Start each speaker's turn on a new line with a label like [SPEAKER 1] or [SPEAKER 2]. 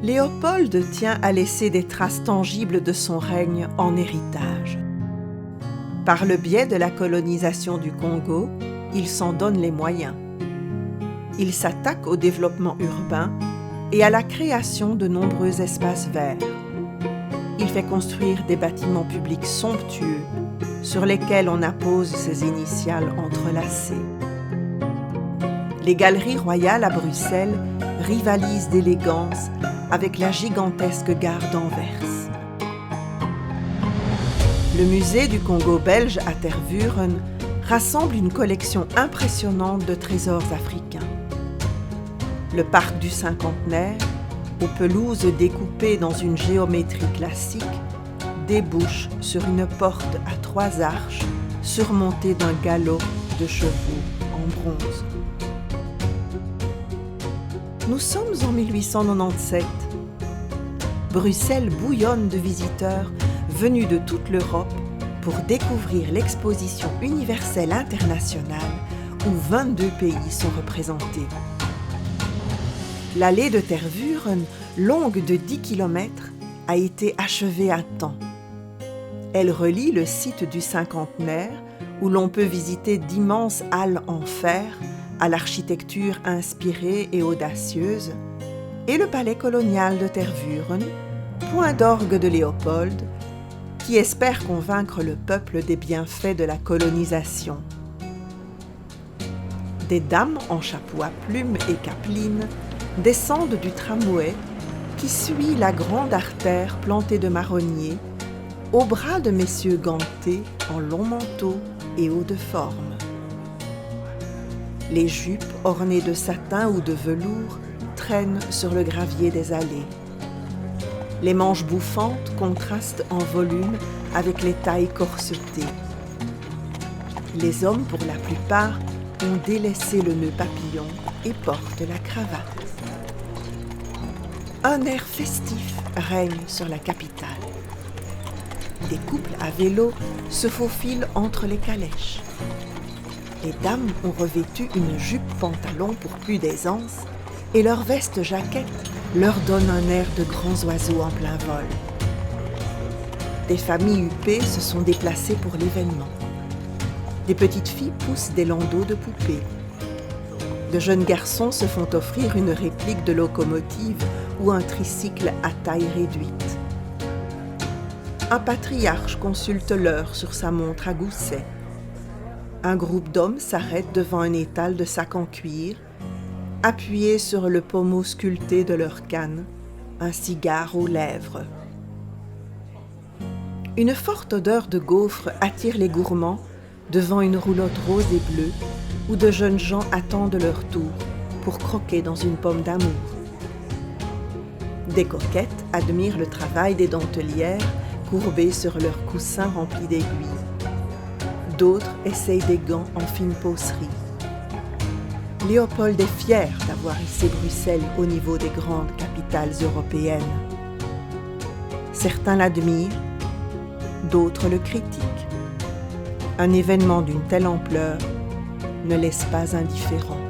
[SPEAKER 1] Léopold tient à laisser des traces tangibles de son règne en héritage. Par le biais de la colonisation du Congo, il s'en donne les moyens. Il s'attaque au développement urbain et à la création de nombreux espaces verts. Il fait construire des bâtiments publics somptueux sur lesquels on appose ses initiales entrelacées. Les galeries royales à Bruxelles rivalisent d'élégance avec la gigantesque gare d'Anvers. Le musée du Congo belge à Tervuren rassemble une collection impressionnante de trésors africains. Le parc du Cinquantenaire, aux pelouses découpées dans une géométrie classique, débouche sur une porte à 3 arches surmontée d'un galop de chevaux en bronze. Nous sommes en 1897. Bruxelles bouillonne de visiteurs venus de toute l'Europe pour découvrir l'exposition universelle internationale où 22 pays sont représentés. L'allée de Tervuren, longue de 10 km, a été achevée à temps. Elle relie le site du Cinquantenaire, où l'on peut visiter d'immenses halles en fer à l'architecture inspirée et audacieuse, et le palais colonial de Tervuren, point d'orgue de Léopold, qui espère convaincre le peuple des bienfaits de la colonisation. Des dames en chapeau à plumes et capelines descendent du tramway qui suit la grande artère plantée de marronniers au bras de messieurs gantés en longs manteaux et hauts de forme. Les jupes ornées de satin ou de velours traînent sur le gravier des allées. Les manches bouffantes contrastent en volume avec les tailles corsetées. Les hommes, pour la plupart, ont délaissé le nœud papillon et portent la cravate. Un air festif règne sur la capitale. Des couples à vélo se faufilent entre les calèches. Les dames ont revêtu une jupe-pantalon pour plus d'aisance et leur veste-jaquette leur donne un air de grands oiseaux en plein vol. Des familles huppées se sont déplacées pour l'événement. Des petites filles poussent des landaux de poupées. De jeunes garçons se font offrir une réplique de locomotive ou un tricycle à taille réduite. Un patriarche consulte l'heure sur sa montre à gousset. Un groupe d'hommes s'arrête devant un étal de sacs en cuir, appuyés sur le pommeau sculpté de leur canne, un cigare aux lèvres. Une forte odeur de gaufres attire les gourmands devant une roulotte rose et bleue où de jeunes gens attendent leur tour pour croquer dans une pomme d'amour. Des coquettes admirent le travail des dentelières courbées sur leurs coussins remplis d'aiguilles. D'autres essayent des gants en fine peaucerie. Léopold est fier d'avoir hissé Bruxelles au niveau des grandes capitales européennes. Certains l'admirent, d'autres le critiquent. Un événement d'une telle ampleur ne laisse pas indifférent.